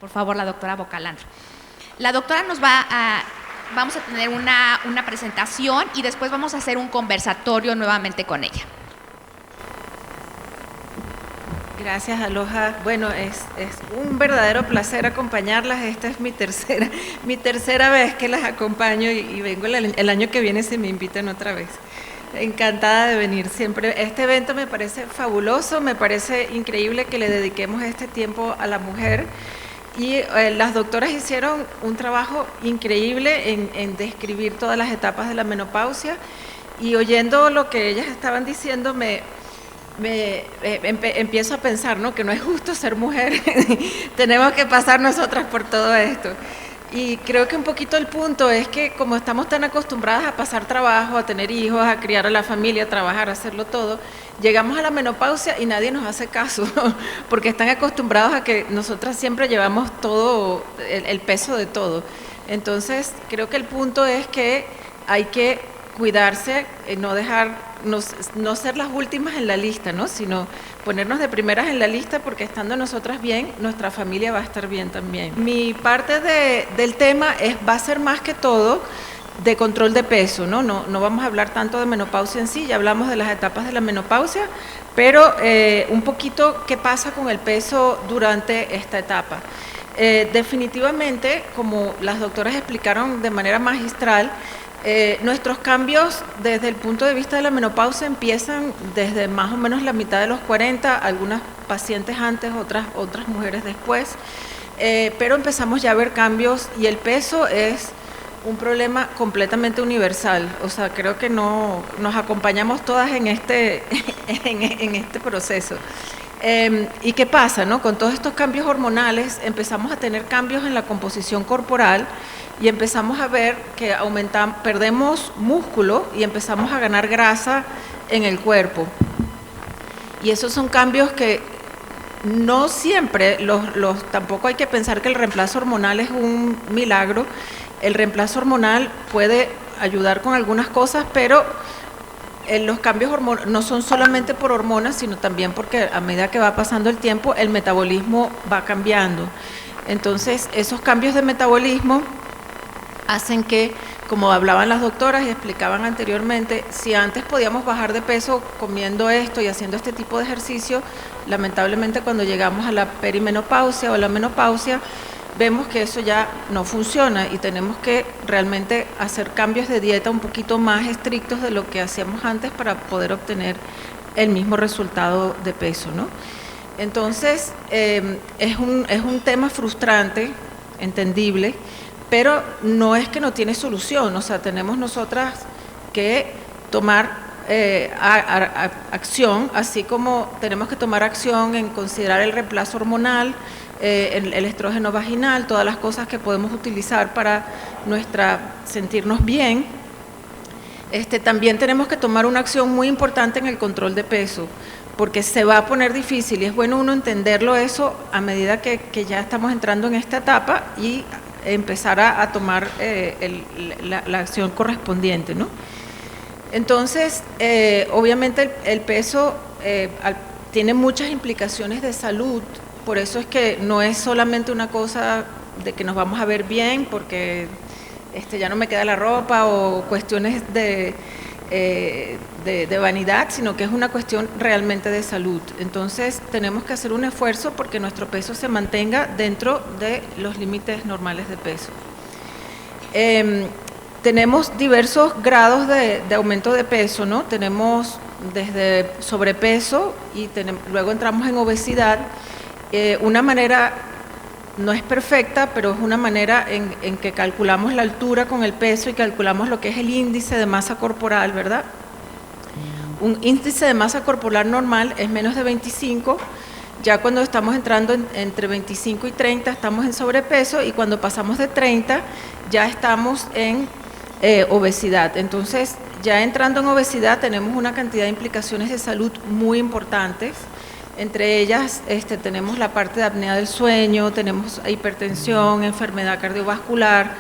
por favor, la doctora Bocalandro. La doctora vamos a tener una presentación y después vamos a hacer un conversatorio nuevamente con ella. Gracias, Aloha. Bueno, es un verdadero placer acompañarlas. Esta es mi tercera vez que las acompaño y vengo el año que viene si me invitan otra vez. Encantada de venir siempre. Este evento me parece fabuloso, me parece increíble que le dediquemos este tiempo a la mujer. Y las doctoras hicieron un trabajo increíble en describir todas las etapas de la menopausia, y oyendo lo que ellas estaban diciendo empiezo a pensar, ¿no?, que no es justo ser mujer, tenemos que pasar nosotras por todo esto. Y creo que un poquito el punto es que como estamos tan acostumbradas a pasar trabajo, a tener hijos, a criar a la familia, a trabajar, a hacerlo todo, llegamos a la menopausia y nadie nos hace caso, porque están acostumbrados a que nosotras siempre llevamos todo, el peso de todo. Entonces, creo que el punto es que hay que cuidarse, no ser las últimas en la lista, ¿no?, sino ponernos de primeras en la lista, porque estando nosotras bien, nuestra familia va a estar bien también. Mi parte del tema va a ser más que todo de control de peso, ¿no? No vamos a hablar tanto de menopausia en sí, ya hablamos de las etapas de la menopausia, pero un poquito qué pasa con el peso durante esta etapa. Definitivamente, como las doctoras explicaron de manera magistral, nuestros cambios desde el punto de vista de la menopausia empiezan desde más o menos la mitad de los 40, algunas pacientes antes, otras mujeres después, pero empezamos ya a ver cambios, y el peso es un problema completamente universal. O sea, creo que nos acompañamos todas en este proceso. ¿Y qué pasa, no? Con todos estos cambios hormonales empezamos a tener cambios en la composición corporal, y empezamos a ver que perdemos músculo y empezamos a ganar grasa en el cuerpo. Y esos son cambios que no siempre, tampoco hay que pensar que el reemplazo hormonal es un milagro. El reemplazo hormonal puede ayudar con algunas cosas, pero los cambios no son solamente por hormonas, sino también porque a medida que va pasando el tiempo, el metabolismo va cambiando. Entonces, esos cambios de metabolismo hacen que, como hablaban las doctoras y explicaban anteriormente, si antes podíamos bajar de peso comiendo esto y haciendo este tipo de ejercicio, lamentablemente cuando llegamos a la perimenopausia o la menopausia, vemos que eso ya no funciona y tenemos que realmente hacer cambios de dieta un poquito más estrictos de lo que hacíamos antes para poder obtener el mismo resultado de peso, ¿no? Entonces, es un tema frustrante, entendible, pero no es que no tiene solución. O sea, tenemos nosotras que tomar acción, así como tenemos que tomar acción en considerar el reemplazo hormonal, el estrógeno vaginal, todas las cosas que podemos utilizar para sentirnos bien. También tenemos que tomar una acción muy importante en el control de peso, porque se va a poner difícil, y es bueno uno entenderlo eso a medida que ya estamos entrando en esta etapa y empezar a tomar la acción correspondiente, ¿no? Entonces, obviamente el peso tiene muchas implicaciones de salud, por eso es que no es solamente una cosa de que nos vamos a ver bien porque ya no me queda la ropa o cuestiones de vanidad, sino que es una cuestión realmente de salud. Entonces tenemos que hacer un esfuerzo porque nuestro peso se mantenga dentro de los límites normales de peso. Tenemos diversos grados de aumento de peso, ¿no? Tenemos desde sobrepeso y luego entramos en obesidad. Una manera, no es perfecta, pero es una manera en que calculamos la altura con el peso y calculamos lo que es el índice de masa corporal, ¿verdad? Un índice de masa corporal normal es menos de 25, ya cuando estamos entrando entre 25 y 30 estamos en sobrepeso, y cuando pasamos de 30 ya estamos en obesidad. Entonces, ya entrando en obesidad tenemos una cantidad de implicaciones de salud muy importantes. Entre ellas tenemos la parte de apnea del sueño, tenemos hipertensión, enfermedad cardiovascular,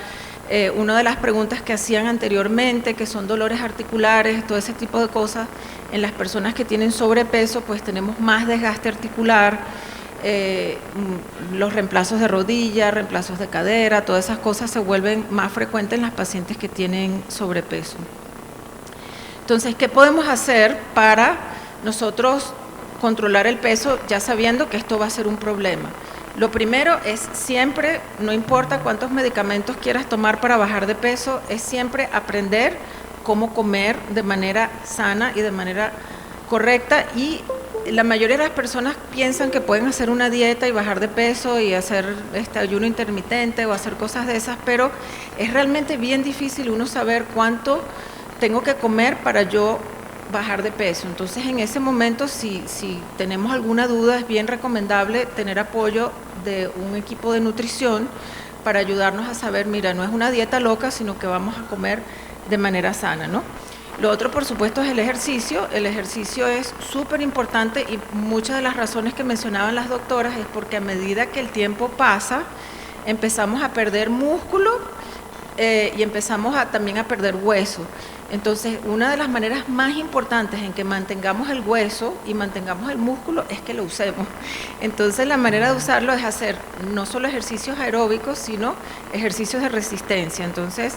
una de las preguntas que hacían anteriormente, que son dolores articulares, todo ese tipo de cosas. En las personas que tienen sobrepeso, pues tenemos más desgaste articular, los reemplazos de rodilla, reemplazos de cadera, todas esas cosas se vuelven más frecuentes en las pacientes que tienen sobrepeso. Entonces, ¿qué podemos hacer para nosotros controlar el peso ya sabiendo que esto va a ser un problema? Lo primero es siempre, no importa cuántos medicamentos quieras tomar para bajar de peso, es siempre aprender cómo comer de manera sana y de manera correcta. Y la mayoría de las personas piensan que pueden hacer una dieta y bajar de peso y hacer ayuno intermitente o hacer cosas de esas, pero es realmente bien difícil uno saber cuánto tengo que comer para yo bajar de peso. Entonces, en ese momento, si tenemos alguna duda, es bien recomendable tener apoyo de un equipo de nutrición para ayudarnos a saber, mira, no es una dieta loca, sino que vamos a comer de manera sana, ¿no? Lo otro, por supuesto, es el ejercicio. El ejercicio es súper importante y muchas de las razones que mencionaban las doctoras es porque a medida que el tiempo pasa, empezamos a perder músculo y empezamos también a perder hueso. Entonces, una de las maneras más importantes en que mantengamos el hueso y mantengamos el músculo es que lo usemos. Entonces, la manera de usarlo es hacer no solo ejercicios aeróbicos, sino ejercicios de resistencia. Entonces,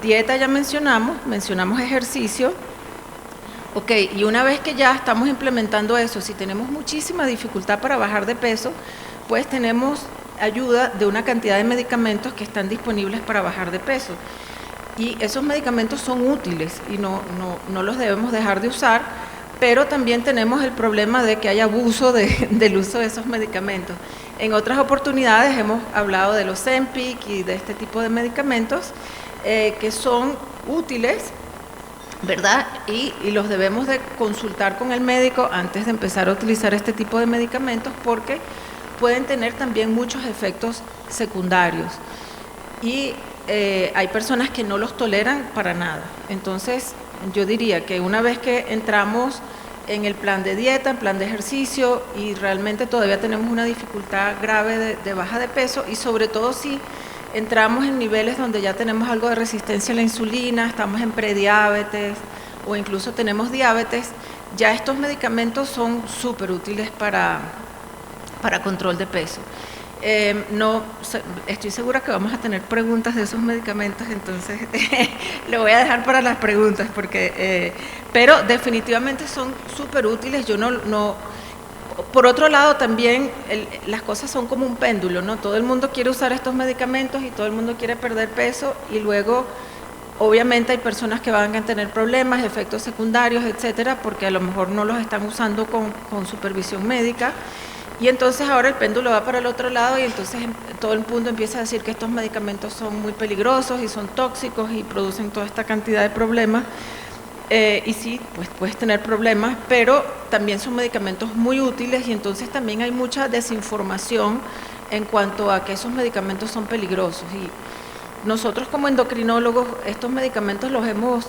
dieta ya mencionamos ejercicio. Ok, y una vez que ya estamos implementando eso, si tenemos muchísima dificultad para bajar de peso, pues tenemos ayuda de una cantidad de medicamentos que están disponibles para bajar de peso. Y esos medicamentos son útiles y no los debemos dejar de usar, pero también tenemos el problema de que hay abuso del uso de esos medicamentos. En otras oportunidades hemos hablado de los Ozempic y de este tipo de medicamentos que son útiles, ¿verdad? Y los debemos de consultar con el médico antes de empezar a utilizar este tipo de medicamentos porque pueden tener también muchos efectos secundarios. Y hay personas que no los toleran para nada. Entonces, yo diría que una vez que entramos en el plan de dieta, en plan de ejercicio, y realmente todavía tenemos una dificultad grave de baja de peso, y sobre todo si entramos en niveles donde ya tenemos algo de resistencia a la insulina, estamos en prediabetes o incluso tenemos diabetes, ya estos medicamentos son súper útiles para control de peso. Estoy segura que vamos a tener preguntas de esos medicamentos, entonces lo voy a dejar para las preguntas, pero definitivamente son súper útiles. Por otro lado, también las cosas son como un péndulo, ¿no? Todo el mundo quiere usar estos medicamentos y todo el mundo quiere perder peso y luego, obviamente, hay personas que van a tener problemas, efectos secundarios, etcétera, porque a lo mejor no los están usando con supervisión médica. Y entonces ahora el péndulo va para el otro lado y entonces todo el mundo empieza a decir que estos medicamentos son muy peligrosos y son tóxicos y producen toda esta cantidad de problemas. Y sí, pues puedes tener problemas, pero también son medicamentos muy útiles y entonces también hay mucha desinformación en cuanto a que esos medicamentos son peligrosos. Y nosotros como endocrinólogos, estos medicamentos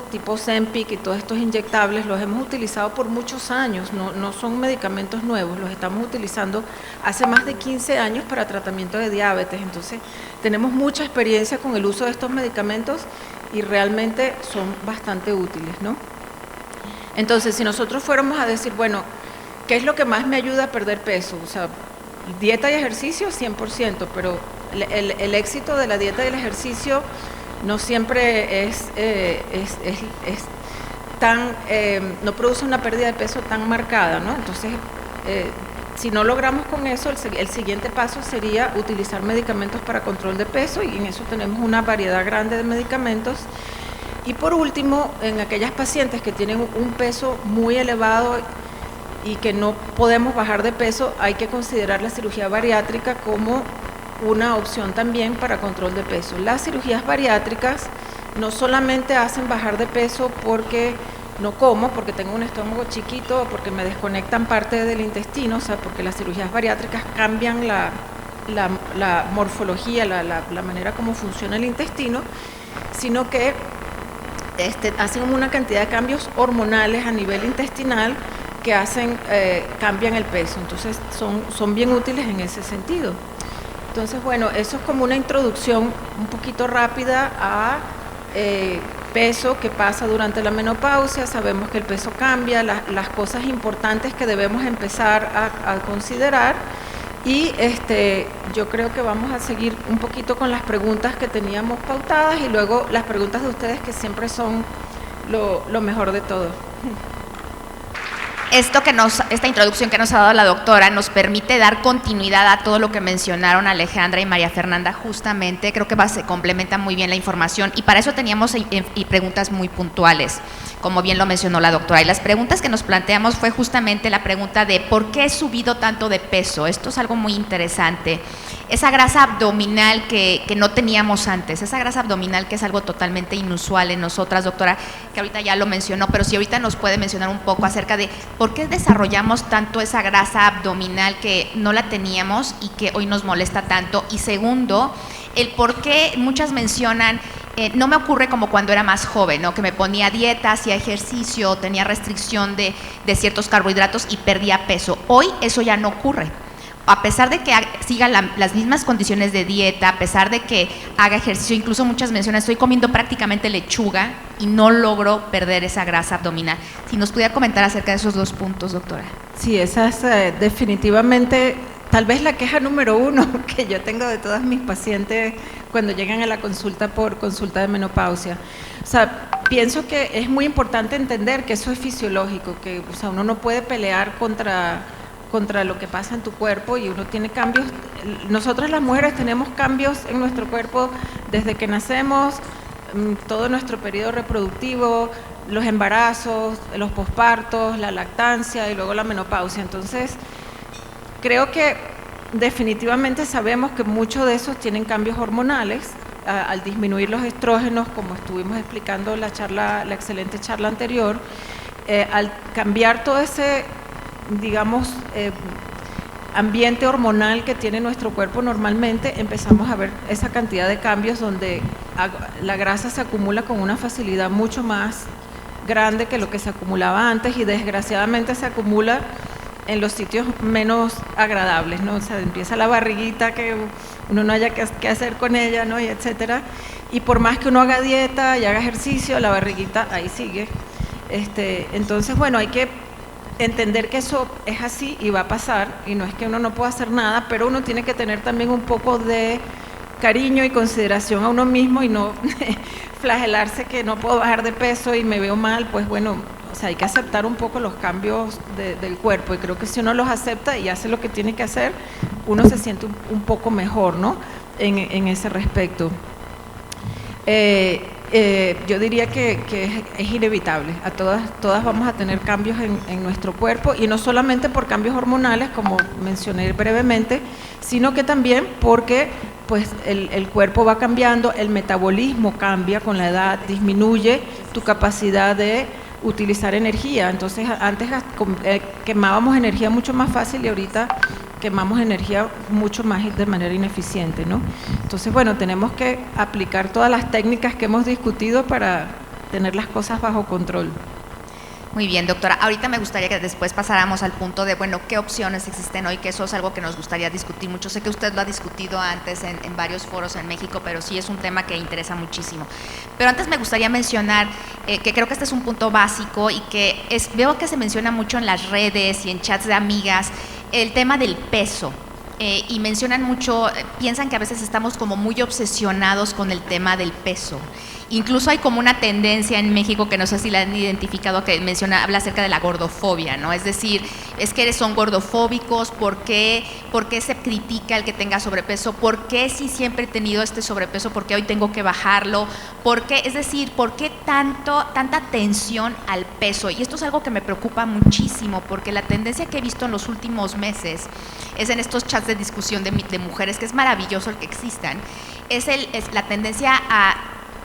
tipo Ozempic y todos estos inyectables, los hemos utilizado por muchos años, no son medicamentos nuevos, los estamos utilizando hace más de 15 años para tratamiento de diabetes, entonces tenemos mucha experiencia con el uso de estos medicamentos y realmente son bastante útiles, ¿no? Entonces, si nosotros fuéramos a decir, bueno, ¿qué es lo que más me ayuda a perder peso? O sea, dieta y ejercicio, 100%, pero el éxito de la dieta y el ejercicio no siempre no produce una pérdida de peso tan marcada, ¿no? Entonces, si no logramos con eso, el siguiente paso sería utilizar medicamentos para control de peso y en eso tenemos una variedad grande de medicamentos. Y por último, en aquellas pacientes que tienen un peso muy elevado y que no podemos bajar de peso, hay que considerar la cirugía bariátrica como una opción también para control de peso. Las cirugías bariátricas no solamente hacen bajar de peso porque no como, porque tengo un estómago chiquito o porque me desconectan parte del intestino, o sea, porque las cirugías bariátricas cambian la morfología, la manera como funciona el intestino, sino que hacen una cantidad de cambios hormonales a nivel intestinal que cambian el peso, entonces son bien útiles en ese sentido. Entonces, bueno, eso es como una introducción un poquito rápida a peso que pasa durante la menopausia. Sabemos que el peso cambia, las cosas importantes que debemos empezar a considerar Y yo creo que vamos a seguir un poquito con las preguntas que teníamos pautadas y luego las preguntas de ustedes, que siempre son lo mejor de todo. Esta introducción que nos ha dado la doctora nos permite dar continuidad a todo lo que mencionaron Alejandra y María Fernanda. Justamente creo que se complementa muy bien la información, y para eso teníamos preguntas muy puntuales, como bien lo mencionó la doctora. Y las preguntas que nos planteamos fue justamente la pregunta de ¿por qué he subido tanto de peso? Esto es algo muy interesante. Esa grasa abdominal que no teníamos antes, esa grasa abdominal que es algo totalmente inusual en nosotras, doctora, que ahorita ya lo mencionó, pero si ahorita nos puede mencionar un poco acerca de por qué desarrollamos tanto esa grasa abdominal que no la teníamos y que hoy nos molesta tanto. Y segundo, el por qué muchas mencionan, no me ocurre como cuando era más joven, ¿no? Que me ponía dieta, hacía ejercicio, tenía restricción de ciertos carbohidratos y perdía peso. Hoy eso ya no ocurre. A pesar de que siga las mismas condiciones de dieta, a pesar de que haga ejercicio, incluso muchas mencionan, estoy comiendo prácticamente lechuga y no logro perder esa grasa abdominal. Si nos pudiera comentar acerca de esos dos puntos, doctora. Sí, esa es definitivamente tal vez la queja número uno que yo tengo de todas mis pacientes cuando llegan a la consulta por consulta de menopausia. O sea, pienso que es muy importante entender que eso es fisiológico, que uno no puede pelear contra lo que pasa en tu cuerpo, y uno tiene cambios. Nosotras las mujeres tenemos cambios en nuestro cuerpo desde que nacemos, todo nuestro periodo reproductivo, los embarazos, los pospartos, la lactancia y luego la menopausia. Entonces, creo que definitivamente sabemos que muchos de esos tienen cambios hormonales al disminuir los estrógenos, como estuvimos explicando la excelente charla anterior, al cambiar todo ese, digamos, ambiente hormonal que tiene nuestro cuerpo normalmente, empezamos a ver esa cantidad de cambios donde la grasa se acumula con una facilidad mucho más grande que lo que se acumulaba antes, y desgraciadamente se acumula en los sitios menos agradables, ¿no? O sea, empieza la barriguita que uno no haya qué hacer con ella, ¿no? Y etcétera. Y por más que uno haga dieta y haga ejercicio, la barriguita ahí sigue. Entonces, bueno, hay que entender que eso es así y va a pasar, y no es que uno no pueda hacer nada, pero uno tiene que tener también un poco de cariño y consideración a uno mismo y no flagelarse que no puedo bajar de peso y me veo mal. Pues bueno, o sea, hay que aceptar un poco los cambios del cuerpo, y creo que si uno los acepta y hace lo que tiene que hacer, uno se siente un poco mejor, ¿no? En ese respecto. Yo diría que es inevitable. A todas vamos a tener cambios en nuestro cuerpo, y no solamente por cambios hormonales, como mencioné brevemente, sino que también porque pues el cuerpo va cambiando, el metabolismo cambia con la edad, disminuye tu capacidad de utilizar energía. Entonces, antes quemábamos energía mucho más fácil y ahorita quemamos energía mucho más de manera ineficiente, ¿no? Entonces, bueno, tenemos que aplicar todas las técnicas que hemos discutido para tener las cosas bajo control. Muy bien, doctora. Ahorita me gustaría que después pasáramos al punto de, bueno, qué opciones existen hoy, que eso es algo que nos gustaría discutir mucho. Sé que usted lo ha discutido antes en varios foros en México, pero sí es un tema que interesa muchísimo. Pero antes me gustaría mencionar que creo que este es un punto básico y que veo que se menciona mucho en las redes y en chats de amigas, el tema del peso. Y mencionan mucho, piensan que a veces estamos como muy obsesionados con el tema del peso. Incluso hay como una tendencia en México, que no sé si la han identificado, que habla acerca de la gordofobia, ¿no? Es decir, es que son gordofóbicos, ¿por qué se critica el que tenga sobrepeso? ¿Por qué si siempre he tenido este sobrepeso, por qué hoy tengo que bajarlo? Es decir, ¿por qué tanta atención al peso? Y esto es algo que me preocupa muchísimo, porque la tendencia que he visto en los últimos meses es en estos chats de discusión de mujeres, que es maravilloso el que existan, es la tendencia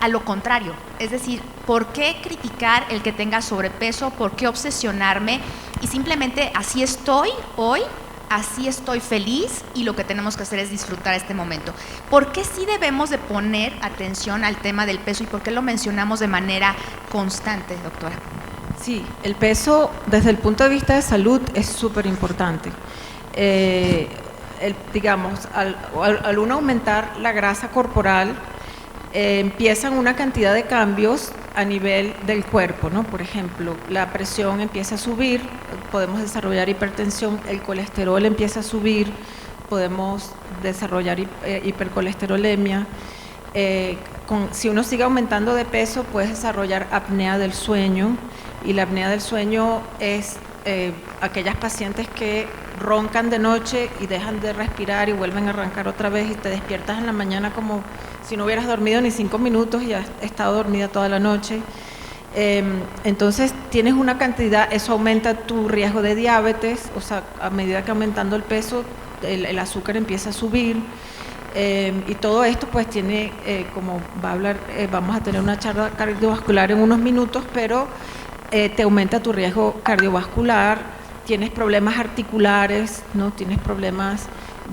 a lo contrario, es decir, ¿por qué criticar el que tenga sobrepeso? ¿Por qué obsesionarme? Y simplemente así estoy hoy, así estoy feliz, y lo que tenemos que hacer es disfrutar este momento. ¿Por qué sí debemos de poner atención al tema del peso y por qué lo mencionamos de manera constante, doctora? Sí, el peso desde el punto de vista de salud es súper importante. Digamos, al uno aumentar la grasa corporal, empiezan una cantidad de cambios a nivel del cuerpo, ¿no? Por ejemplo, la presión empieza a subir, podemos desarrollar hipertensión, el colesterol empieza a subir, podemos desarrollar hipercolesterolemia. Si uno sigue aumentando de peso, puedes desarrollar apnea del sueño, y la apnea del sueño es aquellas pacientes que roncan de noche y dejan de respirar y vuelven a arrancar otra vez y te despiertas en la mañana como si no hubieras dormido ni 5 minutos y has estado dormida toda la noche. Entonces tienes una cantidad, eso aumenta tu riesgo de diabetes, o sea, a medida que aumentando el peso, el azúcar empieza a subir. Y todo esto pues tiene, como vamos a tener una charla cardiovascular en unos minutos, pero te aumenta tu riesgo cardiovascular, tienes problemas articulares, ¿no? Tienes problemas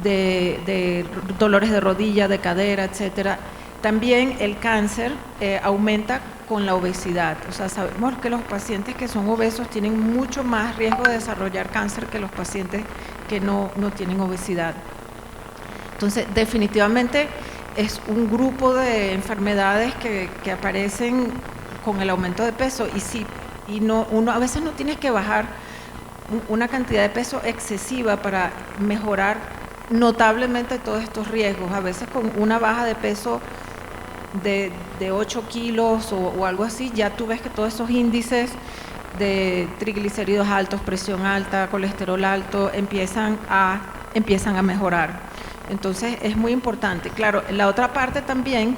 de dolores de rodilla, de cadera, etcétera. También el cáncer aumenta con la obesidad. O sea, sabemos que los pacientes que son obesos tienen mucho más riesgo de desarrollar cáncer que los pacientes que no tienen obesidad. Entonces, definitivamente es un grupo de enfermedades que aparecen con el aumento de peso, uno a veces no tienes que bajar una cantidad de peso excesiva para mejorar notablemente todos estos riesgos. A veces con una baja de peso de 8 kilos o algo así, ya tú ves que todos esos índices de triglicéridos altos, presión alta, colesterol alto, empiezan a mejorar. Entonces es muy importante. Claro, la otra parte también,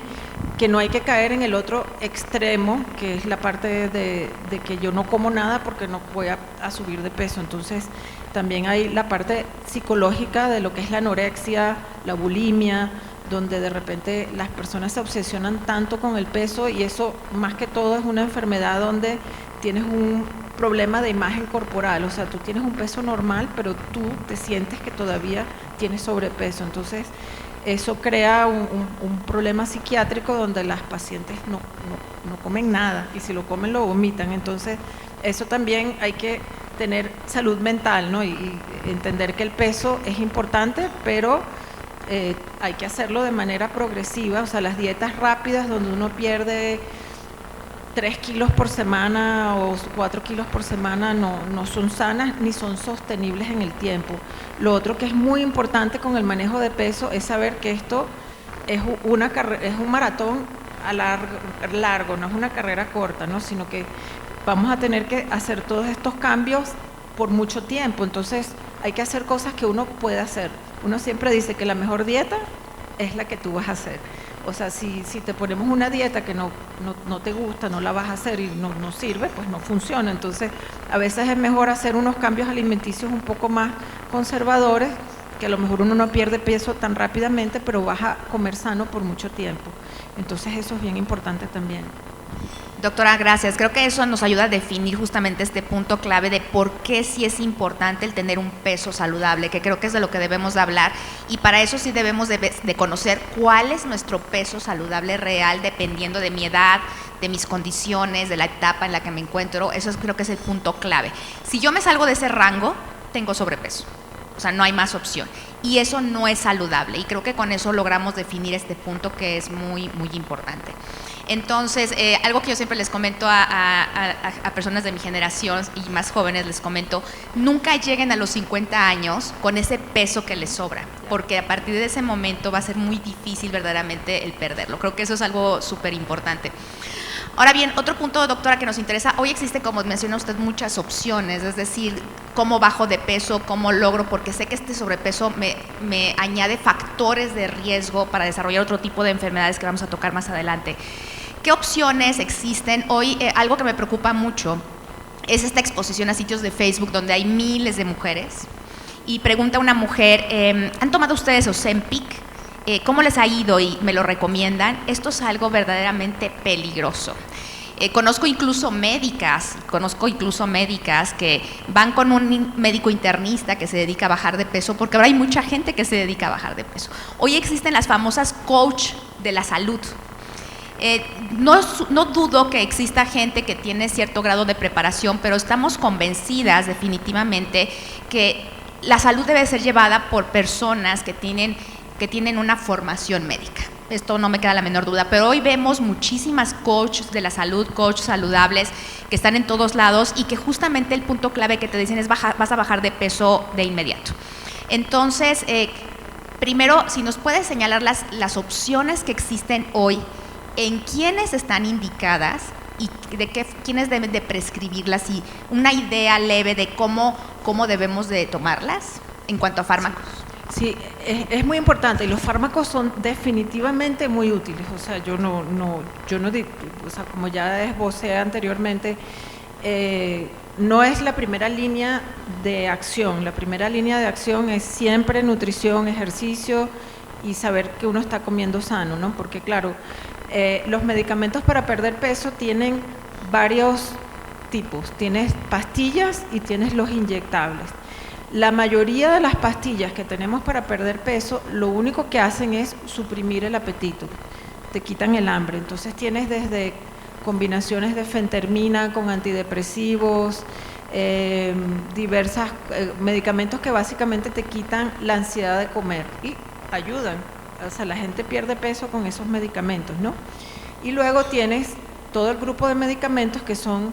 que no hay que caer en el otro extremo, que es la parte de que yo no como nada porque no voy a subir de peso. Entonces también hay la parte psicológica de lo que es la anorexia, la bulimia, donde de repente las personas se obsesionan tanto con el peso, y eso más que todo es una enfermedad donde tienes un problema de imagen corporal, o sea, tú tienes un peso normal, pero tú te sientes que todavía tienes sobrepeso. Entonces eso crea un problema psiquiátrico donde las pacientes no comen nada, y si lo comen lo vomitan. Entonces eso también hay que tener salud mental, ¿no? Y entender que el peso es importante, pero hay que hacerlo de manera progresiva. O sea, las dietas rápidas donde uno pierde 3 kilos por semana o 4 kilos por semana no son sanas ni son sostenibles en el tiempo. Lo otro que es muy importante con el manejo de peso es saber que esto es un maratón a largo, no es una carrera corta, ¿no? Sino que vamos a tener que hacer todos estos cambios por mucho tiempo. Entonces hay que hacer cosas que uno puede hacer. Uno siempre dice que la mejor dieta es la que tú vas a hacer. O sea, si te ponemos una dieta que no te gusta, no la vas a hacer y no sirve, pues no funciona. Entonces, a veces es mejor hacer unos cambios alimenticios un poco más conservadores, que a lo mejor uno no pierde peso tan rápidamente, pero vas a comer sano por mucho tiempo. Entonces, eso es bien importante también. Doctora, gracias. Creo que eso nos ayuda a definir justamente este punto clave de por qué sí es importante el tener un peso saludable, que creo que es de lo que debemos de hablar, y para eso sí debemos de conocer cuál es nuestro peso saludable real dependiendo de mi edad, de mis condiciones, de la etapa en la que me encuentro. Eso creo que es el punto clave. Si yo me salgo de ese rango, tengo sobrepeso. O sea, no hay más opción. Y eso no es saludable. Y creo que con eso logramos definir este punto que es muy, muy importante. Entonces, algo que yo siempre les comento a personas de mi generación y más jóvenes, les comento, nunca lleguen a los 50 años con ese peso que les sobra, porque a partir de ese momento va a ser muy difícil verdaderamente el perderlo. Creo que eso es algo súper importante. Ahora bien, otro punto, doctora, que nos interesa, hoy existen, como menciona usted, muchas opciones, es decir, cómo bajo de peso, cómo logro, porque sé que este sobrepeso me añade factores de riesgo para desarrollar otro tipo de enfermedades que vamos a tocar más adelante. ¿Qué opciones existen? Hoy algo que me preocupa mucho es esta exposición a sitios de Facebook donde hay miles de mujeres, y pregunta una mujer, ¿han tomado ustedes Ozempic? ¿Cómo les ha ido y me lo recomiendan? Esto es algo verdaderamente peligroso. Conozco incluso médicas que van con un médico internista que se dedica a bajar de peso, porque ahora hay mucha gente que se dedica a bajar de peso. Hoy existen las famosas coach de la salud. No dudo que exista gente que tiene cierto grado de preparación, pero estamos convencidas definitivamente que la salud debe ser llevada por personas que tienen una formación médica. Esto no me queda la menor duda, pero hoy vemos muchísimas coaches de la salud, coaches saludables, que están en todos lados y que justamente el punto clave que te dicen es vas a bajar de peso de inmediato. Entonces, Primero, si nos puedes señalar las opciones que existen hoy, en quiénes están indicadas y quiénes deben de prescribirlas, y una idea leve de cómo debemos de tomarlas en cuanto a fármacos. Sí, es muy importante, y los fármacos son definitivamente muy útiles. O sea, o sea, como ya esbocé anteriormente, no es la primera línea de acción. La primera línea de acción es siempre nutrición, ejercicio y saber que uno está comiendo sano, ¿no? Porque claro, los medicamentos para perder peso tienen varios tipos. Tienes pastillas y tienes los inyectables. La mayoría de las pastillas que tenemos para perder peso, lo único que hacen es suprimir el apetito, te quitan el hambre. Entonces tienes desde combinaciones de fentermina con antidepresivos, diversos medicamentos que básicamente te quitan la ansiedad de comer y ayudan. O sea, la gente pierde peso con esos medicamentos, ¿no? Y luego tienes todo el grupo de medicamentos que son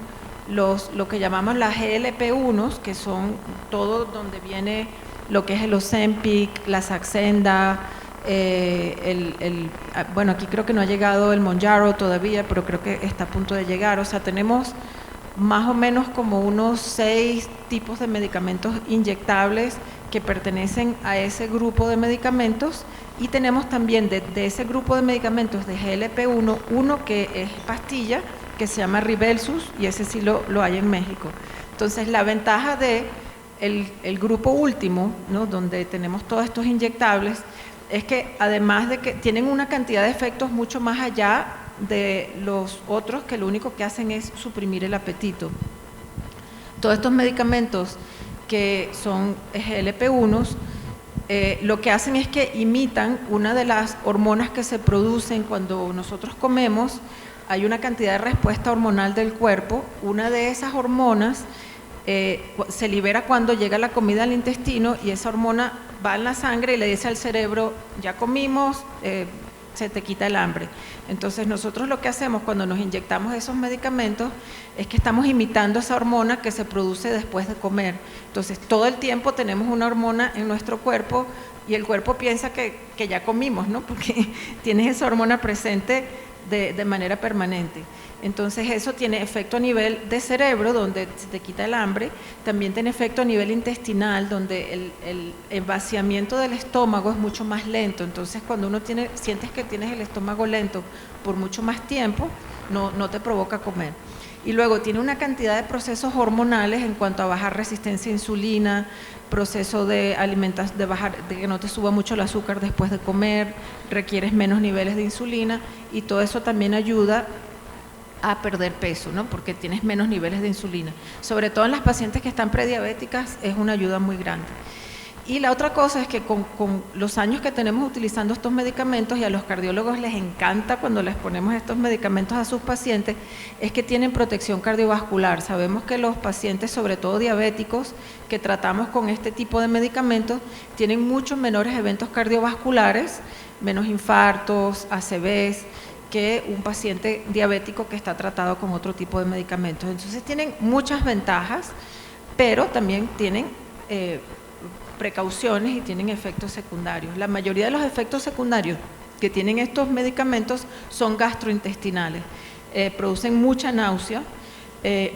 lo que llamamos las GLP-1, que son todo donde viene lo que es el Ozempic, la Saxenda, bueno, aquí creo que no ha llegado el Mounjaro todavía, pero creo que está a punto de llegar. O sea, tenemos más o menos como unos 6 tipos de medicamentos inyectables que pertenecen a ese grupo de medicamentos, y tenemos también de ese grupo de medicamentos de GLP-1, uno que es pastilla, que se llama Rybelsus, y ese sí lo hay en México. Entonces, la ventaja de el grupo último, ¿no?, donde tenemos todos estos inyectables, es que además de que tienen una cantidad de efectos mucho más allá de los otros, que lo único que hacen es suprimir el apetito. Todos estos medicamentos que son GLP-1s, lo que hacen es que imitan una de las hormonas que se producen cuando nosotros comemos. Hay una cantidad de respuesta hormonal del cuerpo. Una de esas hormonas se libera cuando llega la comida al intestino, y esa hormona va en la sangre y le dice al cerebro, ya comimos, se te quita el hambre. Entonces nosotros lo que hacemos cuando nos inyectamos esos medicamentos es que estamos imitando esa hormona que se produce después de comer. Entonces todo el tiempo tenemos una hormona en nuestro cuerpo, y el cuerpo piensa que ya comimos, ¿no?, porque tienes esa hormona presente de manera permanente. Entonces eso tiene efecto a nivel de cerebro, donde se te quita el hambre. También tiene efecto a nivel intestinal, donde el vaciamiento del estómago es mucho más lento. Entonces cuando uno sientes que tienes el estómago lento por mucho más tiempo, no te provoca comer. Y luego tiene una cantidad de procesos hormonales en cuanto a bajar resistencia a insulina, proceso de alimentación, de que no te suba mucho el azúcar después de comer, requieres menos niveles de insulina, y todo eso también ayuda a perder peso, ¿no?, porque tienes menos niveles de insulina. Sobre todo en las pacientes que están prediabéticas es una ayuda muy grande. Y la otra cosa es que con los años que tenemos utilizando estos medicamentos, y a los cardiólogos les encanta cuando les ponemos estos medicamentos a sus pacientes, es que tienen protección cardiovascular. Sabemos que los pacientes, sobre todo diabéticos, que tratamos con este tipo de medicamentos, tienen muchos menores eventos cardiovasculares, menos infartos, ACVs, que un paciente diabético que está tratado con otro tipo de medicamentos. Entonces tienen muchas ventajas, pero también tienen precauciones y tienen efectos secundarios. La mayoría de los efectos secundarios que tienen estos medicamentos son gastrointestinales. Producen mucha náusea,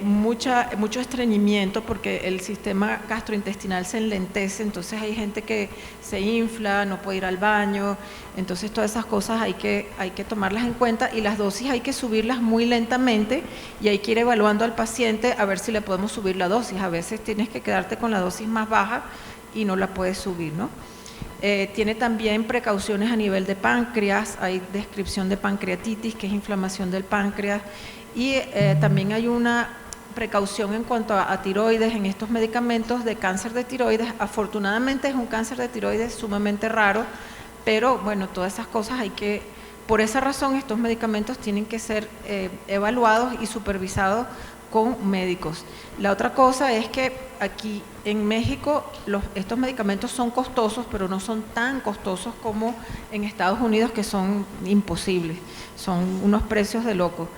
mucho estreñimiento, porque el sistema gastrointestinal se enlentece. Entonces hay gente que se infla, no puede ir al baño. Entonces todas esas cosas hay que tomarlas en cuenta, y las dosis hay que subirlas muy lentamente, y hay que ir evaluando al paciente a ver si le podemos subir la dosis. A veces tienes que quedarte con la dosis más baja y no la puedes subir, ¿no? Tiene también precauciones a nivel de páncreas. Hay descripción de pancreatitis, que es inflamación del páncreas, y también hay una precaución en cuanto a tiroides en estos medicamentos, de cáncer de tiroides. Afortunadamente es un cáncer de tiroides sumamente raro, pero bueno, todas esas cosas por esa razón estos medicamentos tienen que ser evaluados y supervisados con médicos. La otra cosa es que aquí en México estos medicamentos son costosos, pero no son tan costosos como en Estados Unidos, que son imposibles, son unos precios de locos.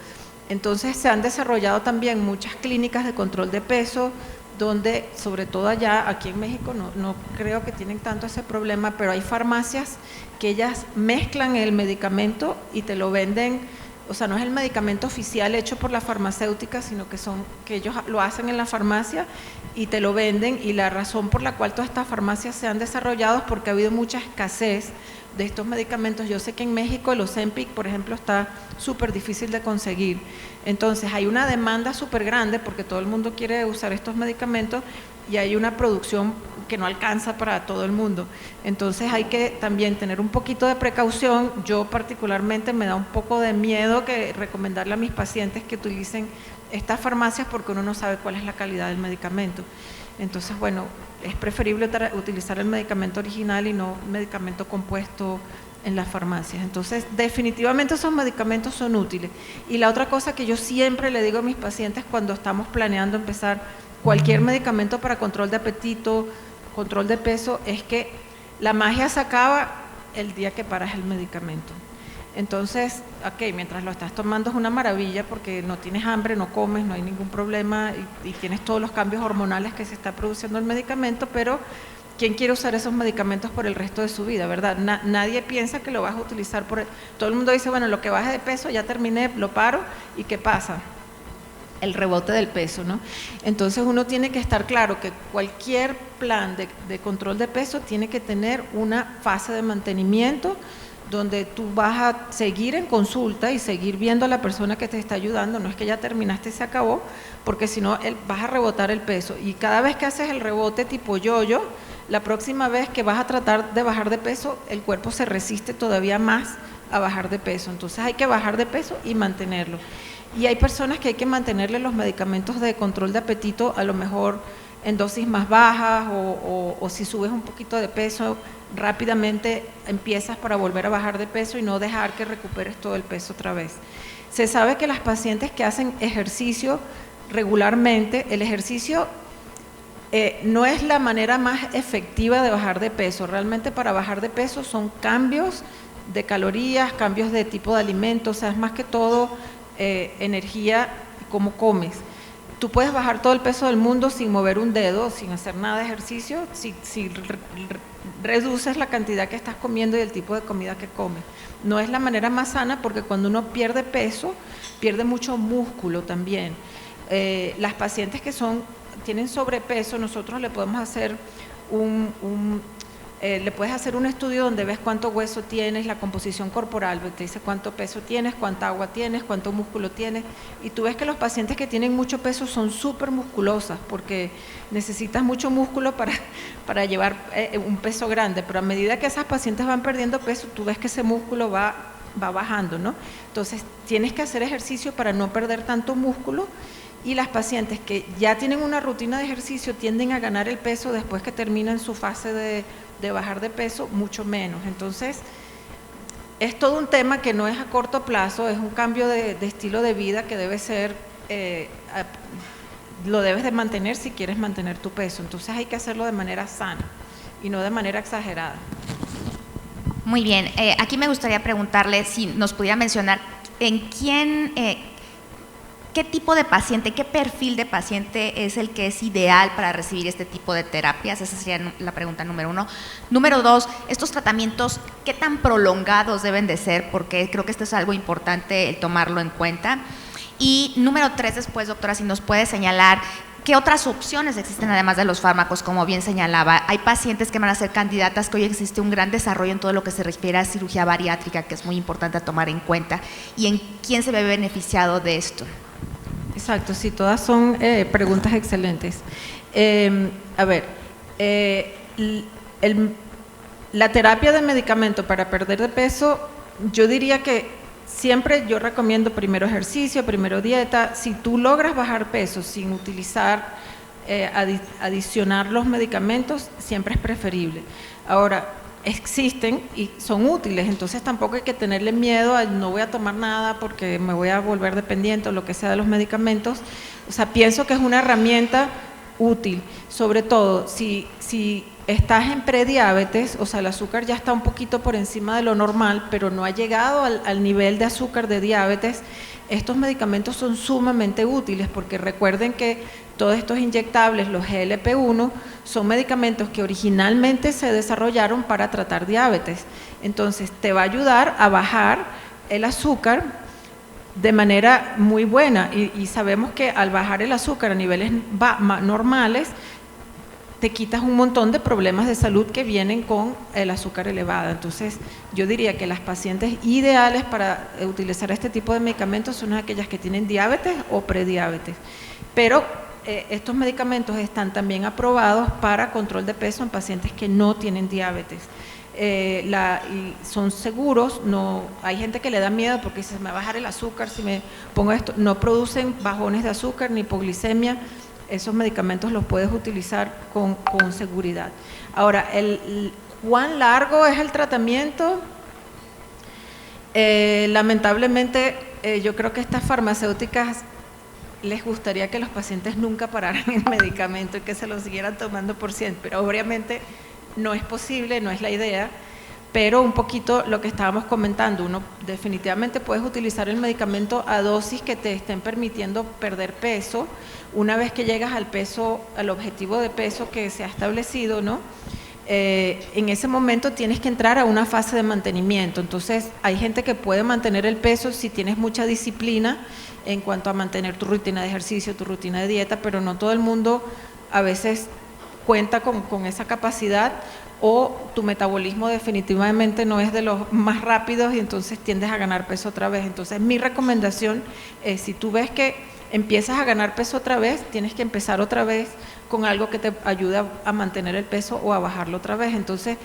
Entonces se han desarrollado también muchas clínicas de control de peso donde, sobre todo allá, aquí en México no creo que tienen tanto ese problema, pero hay farmacias que ellas mezclan el medicamento y te lo venden, o sea, no es el medicamento oficial hecho por la farmacéutica, sino que ellos lo hacen en la farmacia y te lo venden, y la razón por la cual todas estas farmacias se han desarrollado es porque ha habido mucha escasez de estos medicamentos. Yo sé que en México el Ozempic, por ejemplo, está súper difícil de conseguir. Entonces hay una demanda súper grande porque todo el mundo quiere usar estos medicamentos y hay una producción que no alcanza para todo el mundo. Entonces hay que también tener un poquito de precaución. Yo particularmente me da un poco de miedo que recomendarle a mis pacientes que utilicen estas farmacias porque uno no sabe cuál es la calidad del medicamento. Entonces, bueno, es preferible utilizar el medicamento original y no medicamento compuesto en las farmacias. Entonces, definitivamente esos medicamentos son útiles. Y la otra cosa que yo siempre le digo a mis pacientes cuando estamos planeando empezar cualquier medicamento para control de apetito, control de peso, es que la magia se acaba el día que paras el medicamento. Entonces, ok, mientras lo estás tomando es una maravilla porque no tienes hambre, no comes, no hay ningún problema y tienes todos los cambios hormonales que se está produciendo el medicamento, pero ¿quién quiere usar esos medicamentos por el resto de su vida, verdad? Nadie piensa que lo vas a utilizar todo el mundo dice, bueno, lo que baje de peso, ya terminé, lo paro, ¿y qué pasa? El rebote del peso, ¿no? Entonces uno tiene que estar claro que cualquier plan de control de peso tiene que tener una fase de mantenimiento donde tú vas a seguir en consulta y seguir viendo a la persona que te está ayudando, no es que ya terminaste y se acabó, porque si no vas a rebotar el peso, y cada vez que haces el rebote tipo yo-yo, la próxima vez que vas a tratar de bajar de peso, el cuerpo se resiste todavía más a bajar de peso, entonces hay que bajar de peso y mantenerlo. Y hay personas que hay que mantenerle los medicamentos de control de apetito a lo mejor en dosis más bajas o si subes un poquito de peso, rápidamente empiezas para volver a bajar de peso y no dejar que recuperes todo el peso otra vez. Se sabe que las pacientes que hacen ejercicio regularmente, el ejercicio no es la manera más efectiva de bajar de peso. Realmente para bajar de peso son cambios de calorías, cambios de tipo de alimentos, o sea, es más que todo energía y cómo comes. Tú puedes bajar todo el peso del mundo sin mover un dedo, sin hacer nada de ejercicio, si reduces la cantidad que estás comiendo y el tipo de comida que comes. No es la manera más sana porque cuando uno pierde peso, pierde mucho músculo también. Las pacientes que tienen sobrepeso, nosotros le podemos hacer le puedes hacer un estudio donde ves cuánto hueso tienes, la composición corporal, te dice cuánto peso tienes, cuánta agua tienes, cuánto músculo tienes, y tú ves que los pacientes que tienen mucho peso son súper musculosas porque necesitas mucho músculo para llevar un peso grande, pero a medida que esas pacientes van perdiendo peso, tú ves que ese músculo va bajando, ¿no? Entonces tienes que hacer ejercicio para no perder tanto músculo. Y las pacientes que ya tienen una rutina de ejercicio tienden a ganar el peso después que terminan su fase de bajar de peso mucho menos. Entonces, es todo un tema que no es a corto plazo, es un cambio de estilo de vida que debe ser, lo debes de mantener si quieres mantener tu peso. Entonces hay que hacerlo de manera sana y no de manera exagerada. Muy bien, aquí me gustaría preguntarle si nos pudiera mencionar ¿qué tipo de paciente, qué perfil de paciente es el que es ideal para recibir este tipo de terapias? Esa sería la pregunta número 1. Número 2, estos tratamientos, ¿qué tan prolongados deben de ser? Porque creo que esto es algo importante el tomarlo en cuenta. Y número 3, después, doctora, si nos puede señalar ¿qué otras opciones existen además de los fármacos? Como bien señalaba, hay pacientes que van a ser candidatas, que hoy existe un gran desarrollo en todo lo que se refiere a cirugía bariátrica, que es muy importante tomar en cuenta. ¿Y en quién se ve beneficiado de esto? Exacto, sí, todas son preguntas excelentes. A ver, la terapia de medicamento para perder de peso, yo diría que siempre yo recomiendo primero ejercicio, primero dieta. Si tú logras bajar peso sin utilizar, adicionar los medicamentos, siempre es preferible. Ahora, existen y son útiles, entonces tampoco hay que tenerle miedo a no voy a tomar nada porque me voy a volver dependiente o lo que sea de los medicamentos. O sea, pienso que es una herramienta útil, sobre todo si estás en prediabetes, o sea, el azúcar ya está un poquito por encima de lo normal, pero no ha llegado al nivel de azúcar de diabetes, estos medicamentos son sumamente útiles porque recuerden que todos estos inyectables, los GLP-1, son medicamentos que originalmente se desarrollaron para tratar diabetes. Entonces, te va a ayudar a bajar el azúcar de manera muy buena y sabemos que al bajar el azúcar a niveles normales, te quitas un montón de problemas de salud que vienen con el azúcar elevada. Entonces, yo diría que las pacientes ideales para utilizar este tipo de medicamentos son aquellas que tienen diabetes o prediabetes. Pero estos medicamentos están también aprobados para control de peso en pacientes que no tienen diabetes. Y son seguros, no, hay gente que le da miedo porque dice, me va a bajar el azúcar si me pongo esto. No producen bajones de azúcar ni hipoglicemia. Esos medicamentos los puedes utilizar con seguridad. Ahora, ¿cuán largo es el tratamiento? Lamentablemente, yo creo que estas farmacéuticas les gustaría que los pacientes nunca pararan el medicamento y que se lo siguieran tomando por siempre, pero obviamente no es posible, no es la idea. Pero un poquito lo que estábamos comentando, uno definitivamente puedes utilizar el medicamento a dosis que te estén permitiendo perder peso. Una vez que llegas al peso, al objetivo de peso que se ha establecido, ¿no? En ese momento tienes que entrar a una fase de mantenimiento. Entonces, hay gente que puede mantener el peso si tienes mucha disciplina en cuanto a mantener tu rutina de ejercicio, tu rutina de dieta, pero no todo el mundo a veces cuenta con esa capacidad, o tu metabolismo definitivamente no es de los más rápidos y entonces tiendes a ganar peso otra vez. Entonces, mi recomendación es, si tú ves que empiezas a ganar peso otra vez, tienes que empezar otra vez con algo que te ayude a mantener el peso o a bajarlo otra vez. Entonces,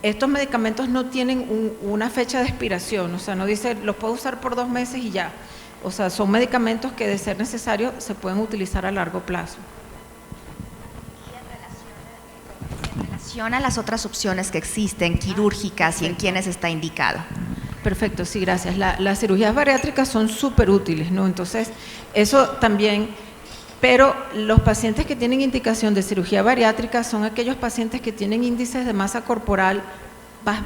estos medicamentos no tienen una fecha de expiración, o sea, no dice, los puedo usar por 2 meses y ya. O sea, son medicamentos que de ser necesario se pueden utilizar a largo plazo. A las otras opciones que existen, quirúrgicas, y en quienes está indicado. Perfecto, sí, gracias. Las cirugías bariátricas son súper útiles, ¿no? Entonces, eso también, pero los pacientes que tienen indicación de cirugía bariátrica son aquellos pacientes que tienen índices de masa corporal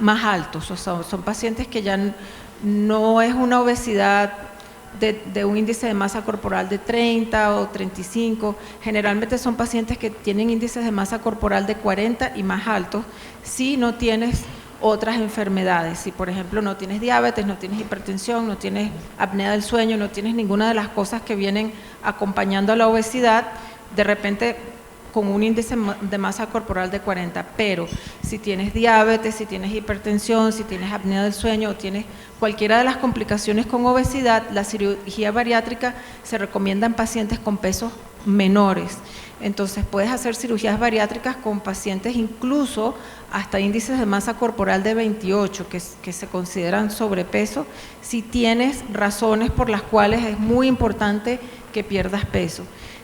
más altos, o sea, son pacientes que ya no es una obesidad de un índice de masa corporal de 30 o 35, generalmente son pacientes que tienen índices de masa corporal de 40 y más altos si no tienes otras enfermedades, si por ejemplo no tienes diabetes, no tienes hipertensión, no tienes apnea del sueño, no tienes ninguna de las cosas que vienen acompañando a la obesidad, de repente con un índice de masa corporal de 40, pero si tienes diabetes, si tienes hipertensión, si tienes apnea del sueño o tienes cualquiera de las complicaciones con obesidad, la cirugía bariátrica se recomienda en pacientes con pesos menores. Entonces puedes hacer cirugías bariátricas con pacientes incluso hasta índices de masa corporal de 28, que se consideran sobrepeso, si tienes razones por las cuales es muy importante que pierdas peso.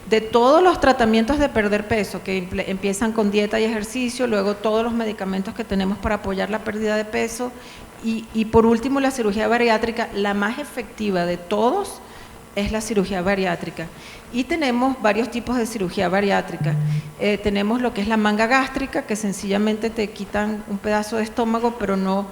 De todos los tratamientos de perder peso, que empiezan con dieta y ejercicio, luego todos los medicamentos que tenemos para apoyar la pérdida de peso y por último la cirugía bariátrica, la más efectiva de todos es la cirugía bariátrica. Y tenemos varios tipos de cirugía bariátrica. Tenemos lo que es la manga gástrica, que sencillamente te quitan un pedazo de estómago, pero no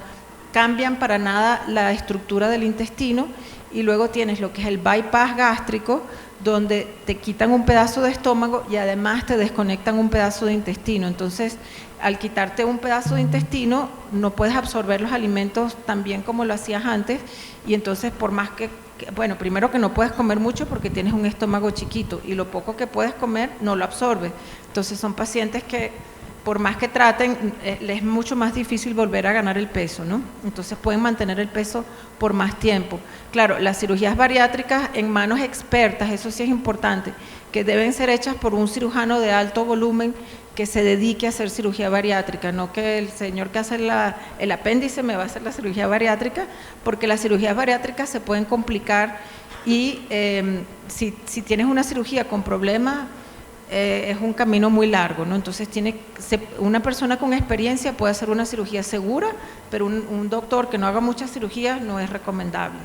cambian para nada la estructura del intestino. Y luego tienes lo que es el bypass gástrico, donde te quitan un pedazo de estómago y además te desconectan un pedazo de intestino. Entonces, al quitarte un pedazo de intestino, no puedes absorber los alimentos tan bien como lo hacías antes, y entonces por más que, bueno, primero que no puedes comer mucho porque tienes un estómago chiquito, y lo poco que puedes comer no lo absorbes. Entonces son pacientes que por más que traten, les es mucho más difícil volver a ganar el peso, ¿no? Entonces pueden mantener el peso por más tiempo. Claro, las cirugías bariátricas en manos expertas, eso sí es importante, que deben ser hechas por un cirujano de alto volumen que se dedique a hacer cirugía bariátrica, no que el señor que hace el apéndice me va a hacer la cirugía bariátrica, porque las cirugías bariátricas se pueden complicar y si tienes una cirugía con problemas, es un camino muy largo, ¿no? Entonces una persona con experiencia puede hacer una cirugía segura, pero un doctor que no haga muchas cirugías no es recomendable.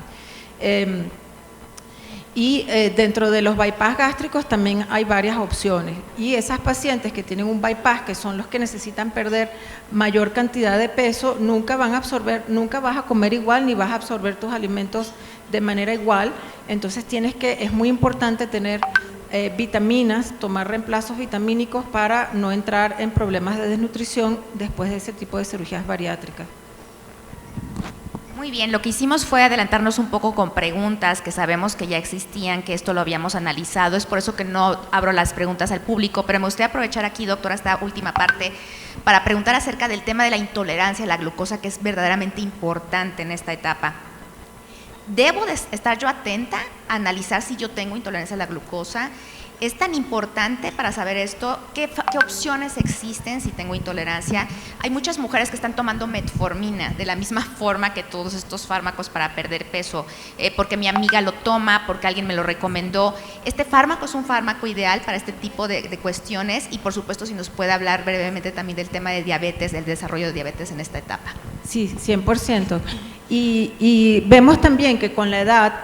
Y dentro de los bypass gástricos también hay varias opciones. Y esas pacientes que tienen un bypass, que son los que necesitan perder mayor cantidad de peso, nunca van a absorber, nunca vas a comer igual ni vas a absorber tus alimentos de manera igual. Entonces es muy importante tener vitaminas, tomar reemplazos vitamínicos para no entrar en problemas de desnutrición después de ese tipo de cirugías bariátricas. Muy bien, lo que hicimos fue adelantarnos un poco con preguntas que sabemos que ya existían, que esto lo habíamos analizado, es por eso que no abro las preguntas al público, pero me gustaría aprovechar aquí, doctora, esta última parte para preguntar acerca del tema de la intolerancia a la glucosa, que es verdaderamente importante en esta etapa. ¿Debo de estar yo atenta a analizar si yo tengo intolerancia a la glucosa? ¿Es tan importante para saber esto? ¿Qué opciones existen si tengo intolerancia? Hay muchas mujeres que están tomando metformina de la misma forma que todos estos fármacos para perder peso, porque mi amiga lo toma, porque alguien me lo recomendó. ¿Este fármaco es un fármaco ideal para este tipo de cuestiones? Y por supuesto, si nos puede hablar brevemente también del tema de diabetes, del desarrollo de diabetes en esta etapa. Sí, 100%. Y vemos también que con la edad,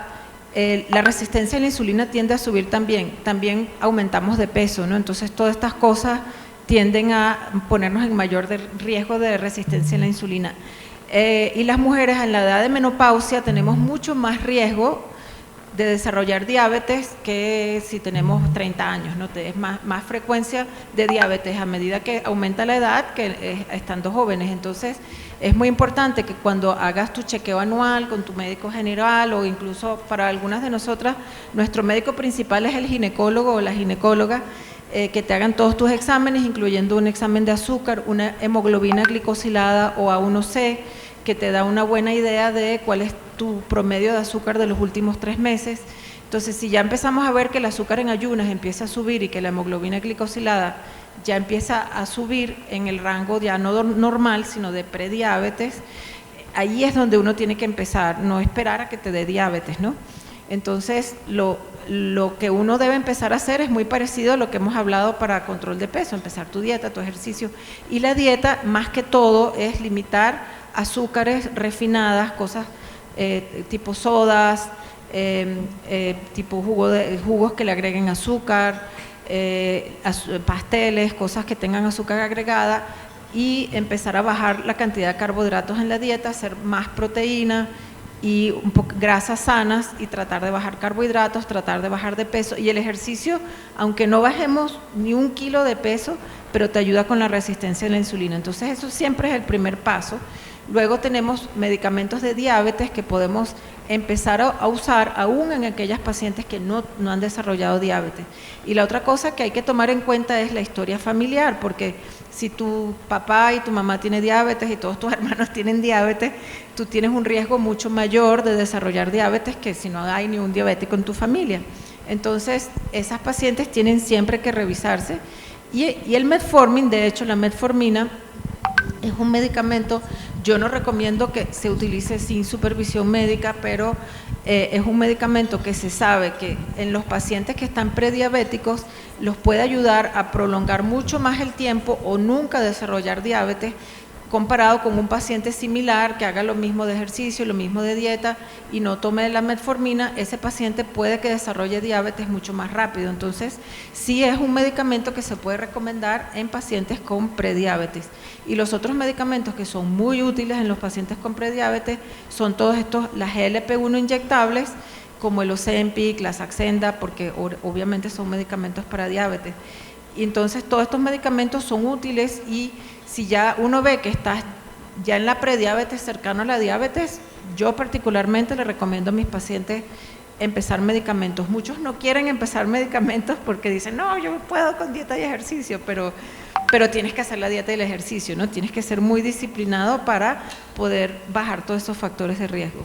la resistencia a la insulina tiende a subir también aumentamos de peso, ¿no? Entonces todas estas cosas tienden a ponernos en mayor riesgo de resistencia a la insulina. Y las mujeres en la edad de menopausia tenemos mucho más riesgo de desarrollar diabetes que si tenemos 30 años, ¿no? Es más frecuencia de diabetes a medida que aumenta la edad que estando jóvenes. Entonces es muy importante que cuando hagas tu chequeo anual con tu médico general o incluso para algunas de nosotras, nuestro médico principal es el ginecólogo o la ginecóloga, que te hagan todos tus exámenes, incluyendo un examen de azúcar, una hemoglobina glicosilada o A1C, que te da una buena idea de cuál es tu promedio de azúcar de los últimos 3 meses. Entonces, si ya empezamos a ver que el azúcar en ayunas empieza a subir y que la hemoglobina glicosilada ya empieza a subir en el rango ya no normal, sino de prediabetes, ahí es donde uno tiene que empezar, no esperar a que te dé diabetes, ¿no? Entonces, lo que uno debe empezar a hacer es muy parecido a lo que hemos hablado para control de peso, empezar tu dieta, tu ejercicio. Y la dieta, más que todo, es limitar azúcares refinadas, cosas tipo sodas, tipo jugos que le agreguen azúcar, pasteles, cosas que tengan azúcar agregada, y empezar a bajar la cantidad de carbohidratos en la dieta, hacer más proteína y un poco grasas sanas y tratar de bajar carbohidratos, tratar de bajar de peso. Y el ejercicio, aunque no bajemos ni 1 kilo de peso, pero te ayuda con la resistencia a la insulina. Entonces eso siempre es el primer paso. Luego tenemos medicamentos de diabetes que podemos empezar a usar aún en aquellas pacientes que no han desarrollado diabetes. Y la otra cosa que hay que tomar en cuenta es la historia familiar, porque si tu papá y tu mamá tienen diabetes y todos tus hermanos tienen diabetes, tú tienes un riesgo mucho mayor de desarrollar diabetes que si no hay ni un diabético en tu familia. Entonces, esas pacientes tienen siempre que revisarse. Y el metformin, de hecho, la metformina es un medicamento, yo no recomiendo que se utilice sin supervisión médica, pero es un medicamento que se sabe que en los pacientes que están prediabéticos los puede ayudar a prolongar mucho más el tiempo o nunca desarrollar diabetes, comparado con un paciente similar que haga lo mismo de ejercicio, lo mismo de dieta y no tome la metformina. Ese paciente puede que desarrolle diabetes mucho más rápido. Entonces, sí es un medicamento que se puede recomendar en pacientes con prediabetes. Y los otros medicamentos que son muy útiles en los pacientes con prediabetes son todos estos, las GLP-1 inyectables, como el Ozempic, la Saxenda, porque obviamente son medicamentos para diabetes. Y entonces todos estos medicamentos son útiles, y si ya uno ve que estás ya en la prediabetes, cercano a la diabetes, yo particularmente le recomiendo a mis pacientes empezar medicamentos. Muchos no quieren empezar medicamentos porque dicen, no, yo puedo con dieta y ejercicio, pero tienes que hacer la dieta y el ejercicio, ¿no? Tienes que ser muy disciplinado para poder bajar todos esos factores de riesgo.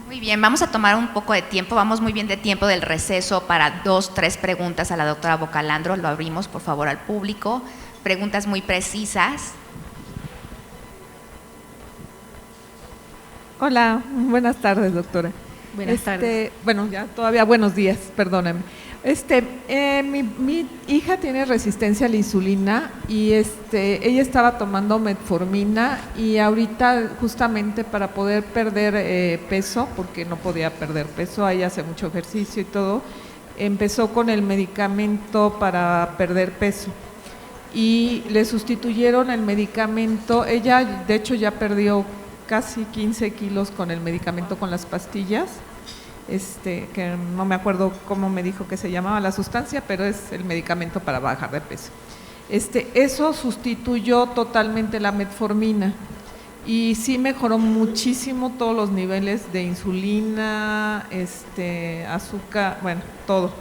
Muy bien, vamos a tomar un poco de tiempo, vamos muy bien de tiempo del receso para 2, 3 preguntas a la doctora Bocalandro. Lo abrimos por favor al público, preguntas muy precisas. Hola, buenas tardes, doctora. Buenas tardes. Bueno, ya todavía buenos días, perdóname. Mi hija tiene resistencia a la insulina y ella estaba tomando metformina y ahorita justamente para poder perder peso, porque no podía perder peso, ella hace mucho ejercicio y todo, empezó con el medicamento para perder peso y le sustituyeron el medicamento. Ella de hecho ya perdió casi 15 kilos con el medicamento, con las pastillas, que no me acuerdo cómo me dijo que se llamaba la sustancia, pero es el medicamento para bajar de peso. Eso sustituyó totalmente la metformina y sí mejoró muchísimo todos los niveles de insulina, azúcar, bueno, todo.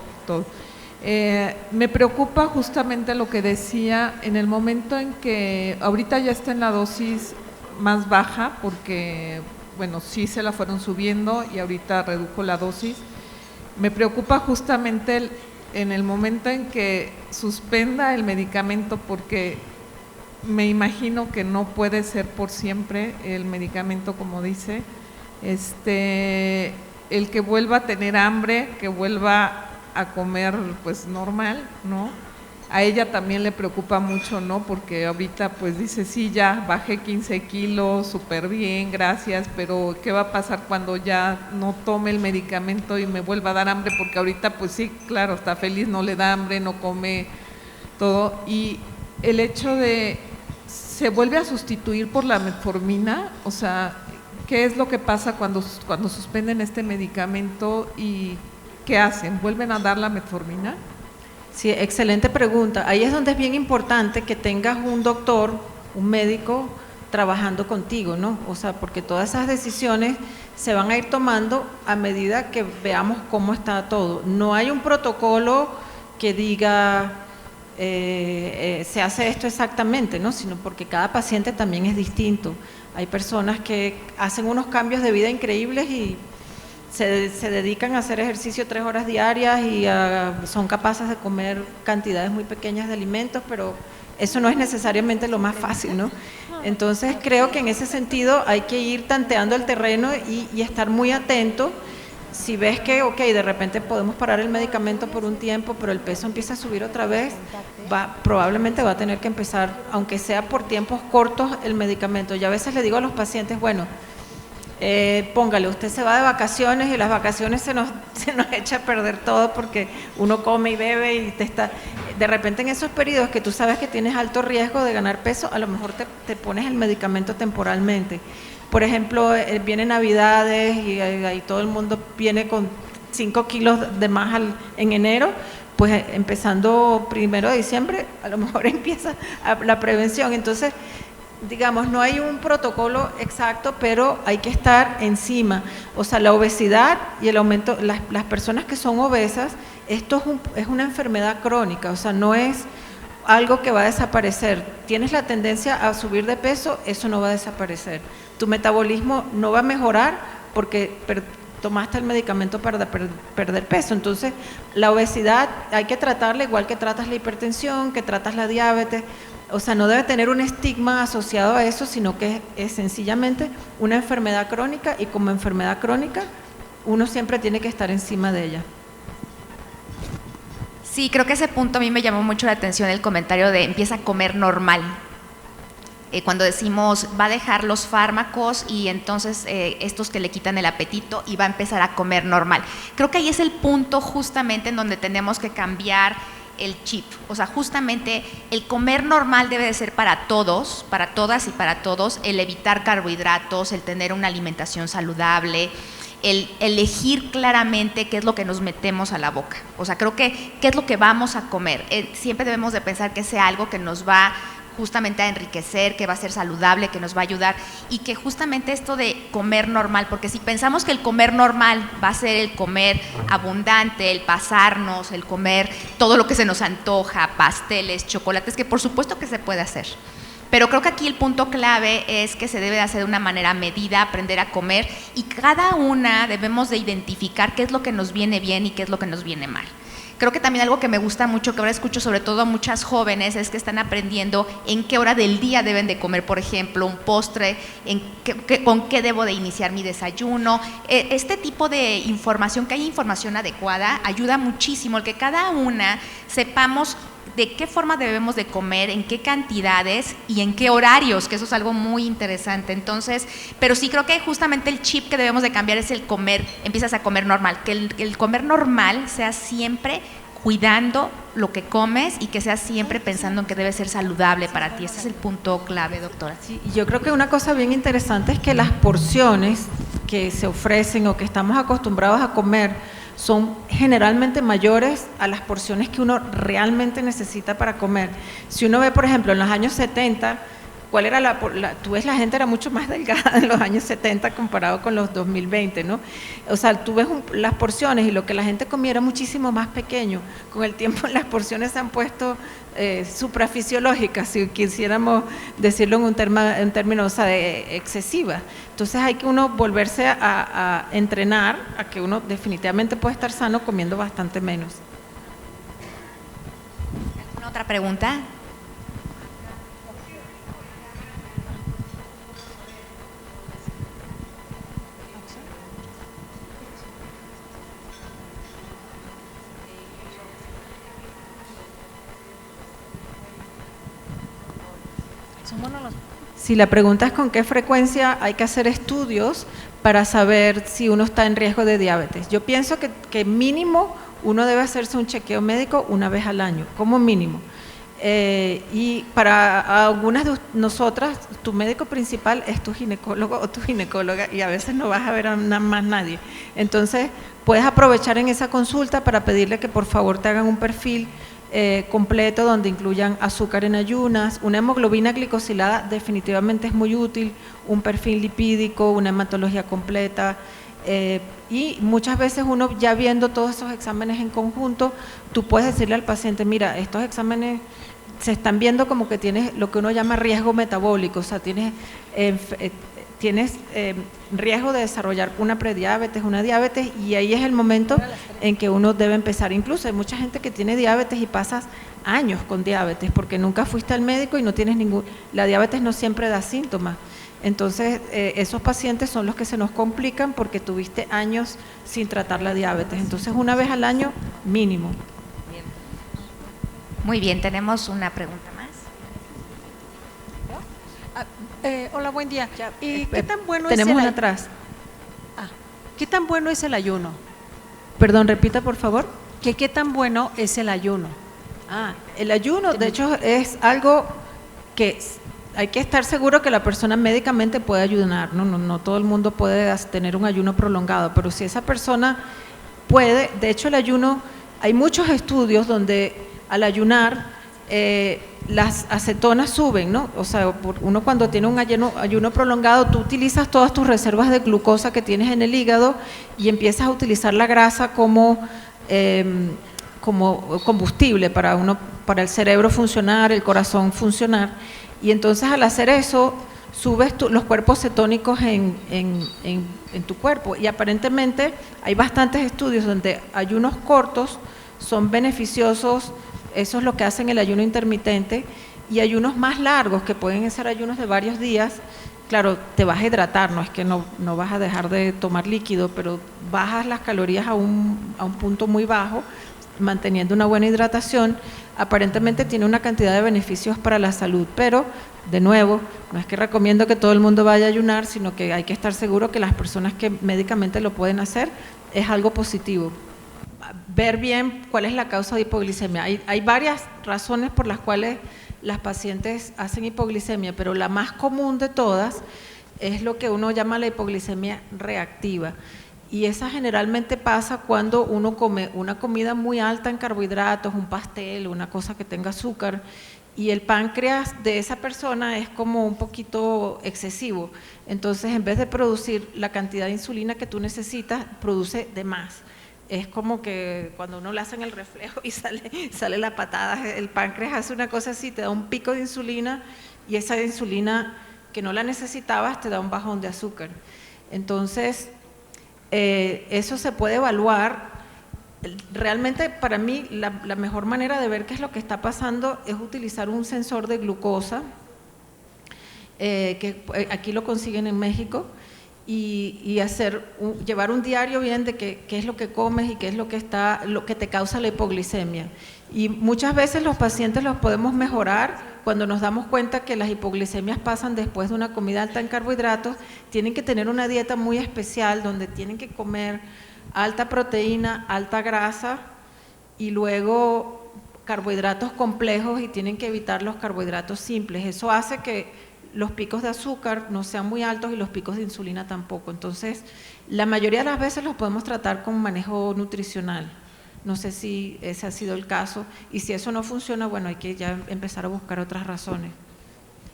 Me preocupa justamente lo que decía, en el momento en que ahorita ya está en la dosis más baja, porque bueno, sí se la fueron subiendo y ahorita redujo la dosis. Me preocupa justamente en el momento en que suspenda el medicamento, porque me imagino que no puede ser por siempre el medicamento, como dice, el que vuelva a tener hambre, que vuelva a comer pues normal, ¿no? A ella también le preocupa mucho, ¿no? Porque ahorita pues dice, sí, ya bajé 15 kilos, súper bien, gracias, pero ¿qué va a pasar cuando ya no tome el medicamento y me vuelva a dar hambre? Porque ahorita pues sí, claro, está feliz, no le da hambre, no come todo. Y el hecho de, ¿se vuelve a sustituir por la metformina? O sea, ¿qué es lo que pasa cuando suspenden este medicamento y qué hacen? ¿Vuelven a dar la metformina? Sí, excelente pregunta. Ahí es donde es bien importante que tengas un doctor, un médico trabajando contigo, ¿no? O sea, porque todas esas decisiones se van a ir tomando a medida que veamos cómo está todo. No hay un protocolo que diga se hace esto exactamente, ¿no? Sino porque cada paciente también es distinto. Hay personas que hacen unos cambios de vida increíbles y se dedican a hacer ejercicio 3 horas diarias y son capaces de comer cantidades muy pequeñas de alimentos, pero eso no es necesariamente lo más fácil, ¿no? Entonces creo que en ese sentido hay que ir tanteando el terreno y estar muy atento. Si ves que, ok, de repente podemos parar el medicamento por un tiempo, pero el peso empieza a subir otra vez, probablemente va a tener que empezar, aunque sea por tiempos cortos, el medicamento. Y a veces le digo a los pacientes, bueno, póngale, usted se va de vacaciones y las vacaciones se nos echa a perder todo porque uno come y bebe y de repente en esos periodos que tú sabes que tienes alto riesgo de ganar peso, a lo mejor te pones el medicamento temporalmente. Por ejemplo, vienen Navidades y ahí todo el mundo viene con 5 kilos de más en enero, pues empezando 1 de diciembre, a lo mejor empieza la prevención. Entonces, digamos, no hay un protocolo exacto, pero hay que estar encima. O sea, la obesidad y el aumento, las personas que son obesas, esto es una enfermedad crónica, o sea, no es algo que va a desaparecer. Tienes la tendencia a subir de peso, eso no va a desaparecer. Tu metabolismo no va a mejorar porque tomaste el medicamento para perder peso. Entonces, la obesidad hay que tratarla igual que tratas la hipertensión, que tratas la diabetes. O sea, no debe tener un estigma asociado a eso, sino que es sencillamente una enfermedad crónica y como enfermedad crónica uno siempre tiene que estar encima de ella. Sí, creo que ese punto a mí me llamó mucho la atención, el comentario de empieza a comer normal. Cuando decimos va a dejar los fármacos y entonces estos que le quitan el apetito y va a empezar a comer normal. Creo que ahí es el punto justamente en donde tenemos que cambiar el chip, o sea, justamente el comer normal debe de ser para todos, para todas y para todos, el evitar carbohidratos, el tener una alimentación saludable, el elegir claramente qué es lo que nos metemos a la boca, o sea, creo que qué es lo que vamos a comer, siempre debemos de pensar que sea algo que nos va justamente a enriquecer, que va a ser saludable, que nos va a ayudar y que justamente esto de comer normal, porque si pensamos que el comer normal va a ser el comer abundante, el pasarnos, el comer todo lo que se nos antoja, pasteles, chocolates, que por supuesto que se puede hacer, pero creo que aquí el punto clave es que se debe de hacer de una manera medida, aprender a comer, y cada una debemos de identificar qué es lo que nos viene bien y qué es lo que nos viene mal. Creo que también algo que me gusta mucho, que ahora escucho sobre todo a muchas jóvenes, es que están aprendiendo en qué hora del día deben de comer, por ejemplo, un postre, con qué debo de iniciar mi desayuno. Este tipo de información, que haya información adecuada, ayuda muchísimo, el que cada una sepamos de qué forma debemos de comer, en qué cantidades y en qué horarios, que eso es algo muy interesante. Entonces, pero sí creo que justamente el chip que debemos de cambiar es el comer, empiezas a comer normal, que el comer normal sea siempre cuidando lo que comes y que sea siempre pensando en que debe ser saludable para ti. Ese es el punto clave, doctora. Sí, y yo creo que una cosa bien interesante es que las porciones que se ofrecen o que estamos acostumbrados a comer son generalmente mayores a las porciones que uno realmente necesita para comer. Si uno ve, por ejemplo, en los años 70, ¿cuál era tú ves, la gente era mucho más delgada en los años 70 comparado con los 2020, ¿no? O sea, tú ves las porciones y lo que la gente comía era muchísimo más pequeño. Con el tiempo las porciones se han puesto suprafisiológicas, si quisiéramos decirlo en un término, o sea, excesivas. Entonces hay que uno volverse a entrenar a que uno definitivamente puede estar sano comiendo bastante menos. ¿Alguna otra pregunta? Si la pregunta es con qué frecuencia hay que hacer estudios para saber si uno está en riesgo de diabetes. Yo pienso que mínimo uno debe hacerse un chequeo médico una vez al año, como mínimo. Y para algunas de nosotras, tu médico principal es tu ginecólogo o tu ginecóloga, y a veces no vas a ver a más nadie. Entonces, puedes aprovechar en esa consulta para pedirle que por favor te hagan un perfil completo donde incluyan azúcar en ayunas, una hemoglobina glicosilada definitivamente es muy útil, un perfil lipídico, una hematología completa, y muchas veces uno ya viendo todos esos exámenes en conjunto, tú puedes decirle al paciente, mira, estos exámenes se están viendo como que tienes lo que uno llama riesgo metabólico, o sea, tienes riesgo de desarrollar una prediabetes, una diabetes, y ahí es el momento en que uno debe empezar. Incluso hay mucha gente que tiene diabetes y pasas años con diabetes porque nunca fuiste al médico y no tienes la diabetes no siempre da síntomas. Entonces, esos pacientes son los que se nos complican porque tuviste años sin tratar la diabetes. Entonces, una vez al año, mínimo. Muy bien, tenemos una pregunta más. Hola, buen día. ¿Y qué tan bueno tenemos una atrás. ¿Qué tan bueno es el ayuno? Perdón, repita por favor. ¿Qué tan bueno es el ayuno? El ayuno, de hecho, es algo que hay que estar seguro que la persona médicamente puede ayunar. No todo el mundo puede tener un ayuno prolongado, pero si esa persona puede, de hecho el ayuno, hay muchos estudios donde al ayunar las acetonas suben, ¿no? O sea, uno cuando tiene un ayuno prolongado, tú utilizas todas tus reservas de glucosa que tienes en el hígado y empiezas a utilizar la grasa como combustible para el cerebro funcionar, el corazón funcionar, y entonces al hacer eso subes los cuerpos cetónicos en tu cuerpo, y aparentemente hay bastantes estudios donde ayunos cortos son beneficiosos. Eso es lo que hacen el ayuno intermitente, y ayunos más largos, que pueden ser ayunos de varios días, claro, te vas a hidratar, no es que no vas a dejar de tomar líquido, pero bajas las calorías a un punto muy bajo, manteniendo una buena hidratación. Aparentemente tiene una cantidad de beneficios para la salud, pero de nuevo, no es que recomiendo que todo el mundo vaya a ayunar, sino que hay que estar seguro que las personas que médicamente lo pueden hacer es algo positivo. Ver bien cuál es la causa de hipoglicemia. Hay varias razones por las cuales las pacientes hacen hipoglicemia, pero la más común de todas es lo que uno llama la hipoglicemia reactiva. Y esa generalmente pasa cuando uno come una comida muy alta en carbohidratos, un pastel, una cosa que tenga azúcar, y el páncreas de esa persona es como un poquito excesivo. Entonces, en vez de producir la cantidad de insulina que tú necesitas, produce de más. Es como que cuando uno le hacen el reflejo y sale la patada, el páncreas hace una cosa así, te da un pico de insulina y esa insulina que no la necesitabas te da un bajón de azúcar. Entonces, eso se puede evaluar. Realmente para mí la mejor manera de ver qué es lo que está pasando es utilizar un sensor de glucosa, que aquí lo consiguen en México, y llevar un diario bien de qué es lo que comes y qué es lo que te causa la hipoglicemia. Y muchas veces los pacientes los podemos mejorar cuando nos damos cuenta que las hipoglicemias pasan después de una comida alta en carbohidratos. Tienen que tener una dieta muy especial donde tienen que comer alta proteína, alta grasa y luego carbohidratos complejos, y tienen que evitar los carbohidratos simples. Eso hace que los picos de azúcar no sean muy altos y los picos de insulina tampoco. Entonces, la mayoría de las veces los podemos tratar con manejo nutricional. No sé si ese ha sido el caso, y si eso no funciona, bueno, hay que ya empezar a buscar otras razones.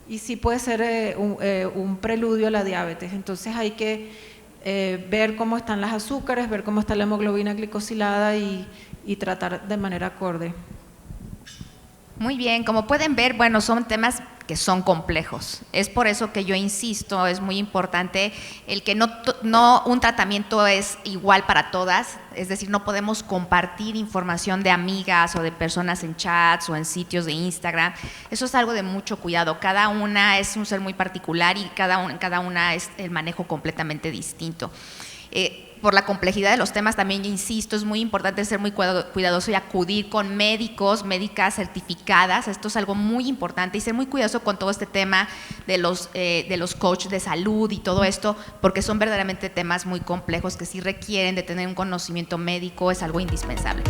Y sí puede ser un preludio a la diabetes. Entonces hay que ver cómo están las azúcares, ver cómo está la hemoglobina glicosilada y tratar de manera acorde. Muy bien, como pueden ver, bueno, son temas que son complejos. Es por eso que yo insisto, es muy importante el que no un tratamiento es igual para todas, es decir, no podemos compartir información de amigas o de personas en chats o en sitios de Instagram. Eso es algo de mucho cuidado. Cada una es un ser muy particular y cada una es el manejo completamente distinto. Por la complejidad de los temas también, insisto, es muy importante ser muy cuidadoso y acudir con médicos, médicas certificadas. Esto es algo muy importante, y ser muy cuidadoso con todo este tema de los coaches de salud y todo esto, porque son verdaderamente temas muy complejos que sí requieren de tener un conocimiento médico, es algo indispensable.